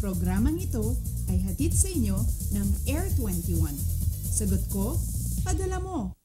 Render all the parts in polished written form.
Programang ito ay hatid sa inyo ng Air 21. Sagot ko, padala mo.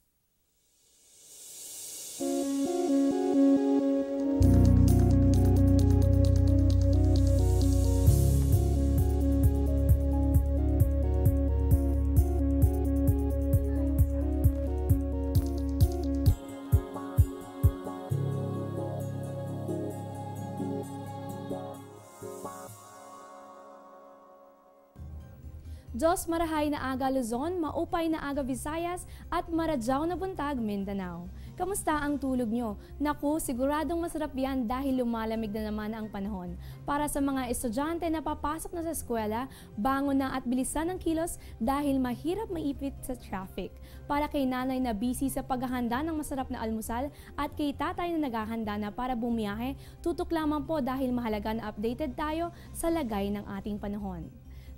Diyos marahay na aga Luzon, maupay na aga Visayas, at maradyaw na buntag Mindanao. Kamusta ang tulog nyo? Naku, siguradong masarap yan dahil lumalamig na naman ang panahon. Para sa mga estudyante na papasok na sa eskwela, bangon na at bilisan ang kilos dahil mahirap maipit sa traffic. Para kay nanay na busy sa paghahanda ng masarap na almusal at kay tatay na naghahanda na para bumiyahe, tutok lamang po dahil mahalaga na updated tayo sa lagay ng ating panahon.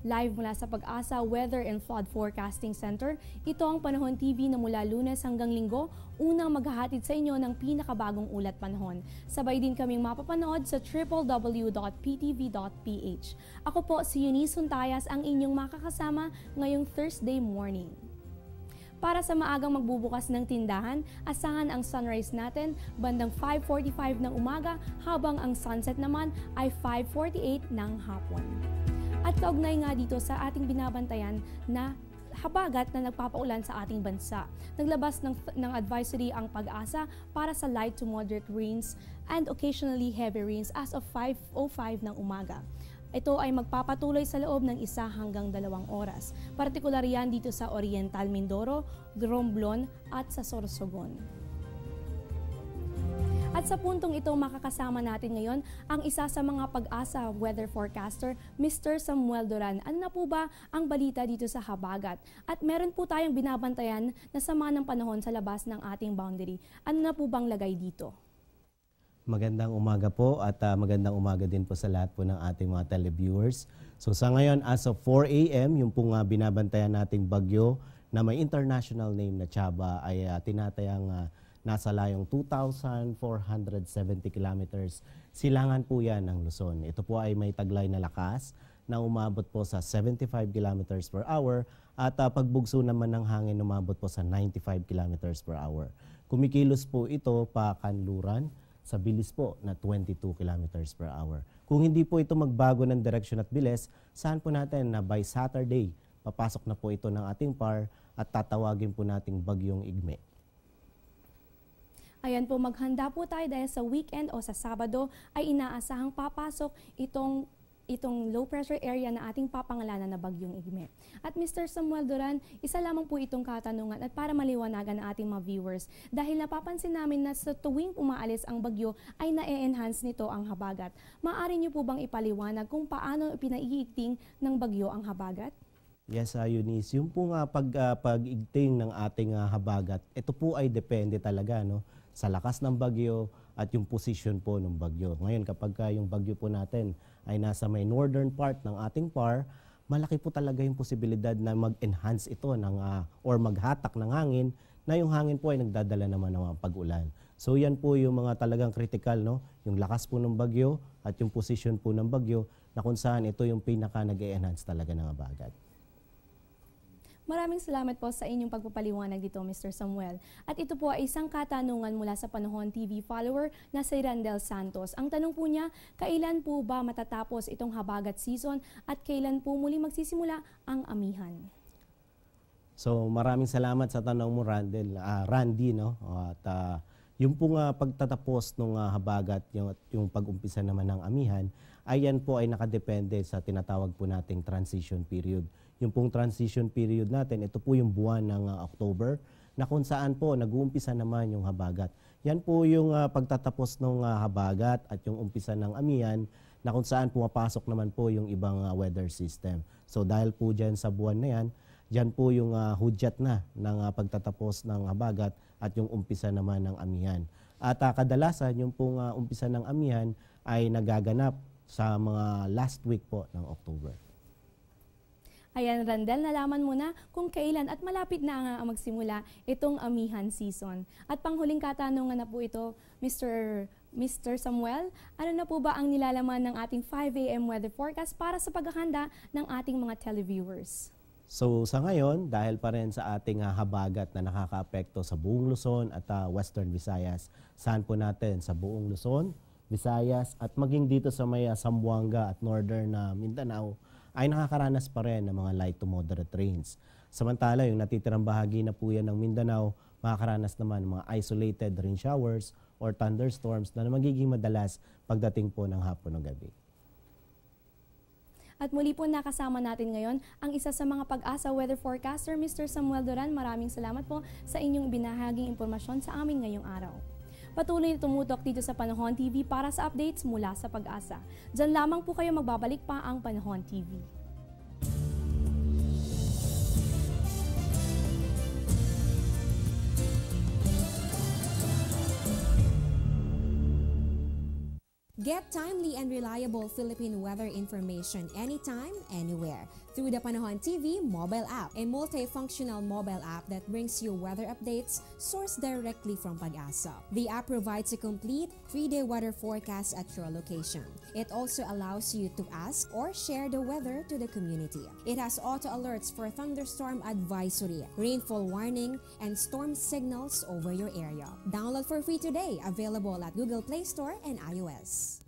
Live mula sa Pag-asa Weather and Flood Forecasting Center, ito ang Panahon TV na mula Lunes hanggang Linggo, unang maghahatid sa inyo ng pinakabagong ulat panahon. Sabay din kaming mapapanood sa www.ptv.ph. Ako po si Eunice Huntayas, ang inyong makakasama ngayong Thursday morning. Para sa maagang magbubukas ng tindahan, asahan ang sunrise natin bandang 5:45 ng umaga habang ang sunset naman ay 5:48 ng hapon. At kaugnay nga dito sa ating binabantayan na habagat na nagpapaulan sa ating bansa. Naglabas ng advisory ang Pag-asa para sa light to moderate rains and occasionally heavy rains as of 5:05 ng umaga. Ito ay magpapatuloy sa loob ng 1 hanggang 2 oras. Partikular yan dito sa Oriental Mindoro, Romblon at sa Sorsogon. At sa puntong ito, makakasama natin ngayon ang isa sa mga Pag-asa weather forecaster, Mr. Samuel Duran. Ano na po ba ang balita dito sa habagat? At meron po tayong binabantayan na sama ng panahon sa labas ng ating boundary. Ano na po bang lagay dito? Magandang umaga po at magandang umaga din po sa lahat po ng ating mga televiewers. So sa ngayon, as of 4 a.m., yung pong binabantayan nating bagyo na may international name na Chaba ay tinatayang nasa layong 2,470 kilometers. Silangan po yan ng Luzon. Ito po ay may taglay na lakas na umabot po sa 75 kilometers per hour at pagbugso naman ng hangin umabot po sa 95 kilometers per hour. Kumikilos po ito pa kanluran sa bilis po na 22 kilometers per hour. Kung hindi po ito magbago ng direksyon at bilis, saan po natin na by Saturday, papasok na po ito ng ating PAR at tatawagin po nating bagyong Igme. Ayan po, maghanda po tayo dahil sa weekend o sa Sabado ay inaasahang papasok itong low pressure area na ating papangalanan na bagyong Igme. At Mr. Samuel Duran, isa lamang po itong katanungan at para maliwanagan ng ating mga viewers dahil napapansin namin na sa tuwing umaalis ang bagyo ay na-enhance nito ang habagat. Maaari niyo po bang ipaliwanag kung paano pinaiigting ng bagyo ang habagat? Yes, Eunice. Yung po nga pag-igting ng ating habagat, ito po ay depende talaga sa lakas ng bagyo at yung position po ng bagyo. Ngayon, kapag yung bagyo po natin ay nasa may northern part ng ating PAR, malaki po talaga yung posibilidad na mag-enhance ito or maghatak ng hangin na yung hangin po ay nagdadala naman ng mga pag-ulan. So yan po yung mga talagang critical, yung lakas po ng bagyo at yung position po ng bagyo na kung saan ito yung pinaka nag-enhance talaga ng habagat. Maraming salamat po sa inyong pagpapaliwanag dito, Mr. Samuel. At ito po ay isang katanungan mula sa Panahon TV follower na si Randel Santos. Ang tanong po niya, kailan po ba matatapos itong habagat season at kailan po muli magsisimula ang amihan? So maraming salamat sa tanong mo, Randy. At yung pong pagtatapos ng habagat, yung pag-umpisa naman ng amihan, ayan po ay nakadepende sa tinatawag po nating transition period. Yung pong transition period natin, ito po yung buwan ng October na kung saan po nag-uumpisa naman yung habagat. Yan po yung pagtatapos ng habagat at yung umpisa ng amihan na kung saan pumapasok naman po yung ibang weather system. So dahil po dyan sa buwan na yan, dyan po yung hudyat na ng pagtatapos ng habagat at yung umpisa naman ng amihan. At kadalasan yung pong umpisa ng amihan ay nagaganap sa mga last week po ng October. Ayan, Randel, nalaman mo na kung kailan at malapit na nga magsimula itong amihan season. At panghuling katanungan na po ito, Mr. Mr. Samuel, ano na po ba ang nilalaman ng ating 5 a.m. weather forecast para sa paghahanda ng ating mga televiewers? So sa ngayon, dahil pa rin sa ating habagat na nakakaapekto sa buong Luzon at Western Visayas, saan po natin sa buong Luzon, Visayas at maging dito sa may Zamboanga at Northern Mindanao ay nakakaranas pa rin ng mga light to moderate rains. Samantala, yung natitirang bahagi na po yan ng Mindanao, makakaranas naman ng mga isolated rain showers or thunderstorms na magiging madalas pagdating po ng hapon o gabi. At muli po nakasama natin ngayon ang isa sa mga pag-asa weather forecaster, Mr. Samuel Duran. Maraming salamat po sa inyong binahaging impormasyon sa amin ngayong araw. Patuloy na tumutok dito sa Panahon TV para sa updates mula sa pag-asa. Diyan lamang po kayo magbabalik pa ang Panahon TV. Get timely and reliable Philippine weather information anytime, anywhere through the Panahon TV mobile app, a multifunctional mobile app that brings you weather updates sourced directly from Pag-asa. The app provides a complete 3-day weather forecast at your location. It also allows you to ask or share the weather to the community. It has auto alerts for thunderstorm advisory, rainfall warning, and storm signals over your area. Download for free today, available at Google Play Store and iOS.